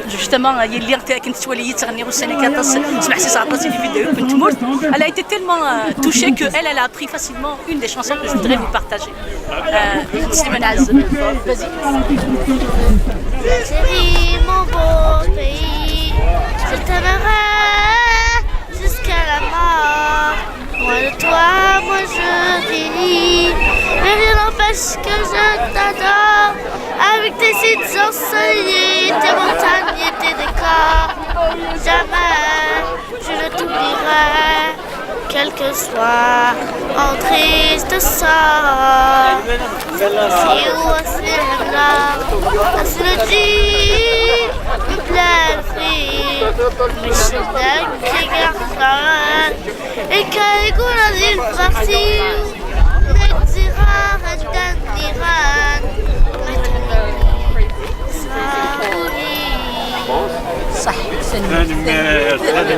justement اللي كنت تولي تغني والسنه سمعتي صعطاتي في فيديو كنت مرت. Elle a été tellement touchée que elle a appris facilement une des chansons que je voudrais vous partager. Slimane Az, vas-y. Chérie, mon beau pays, je t'aimerai jusqu'à la mort. Moi de toi, moi je vis, mais rien n'empêche que je t'adore. Avec tes sites ensoleillés, tes montagnes et tes décors, jamais je ne t'oublierai, quel que soit en triste sort. Si ou là, c'est le dit, me plaît le fruit, mais je t'aime qui garde et qu'elle goûte il farci, Redira, Reddan, Iran, صح. هذه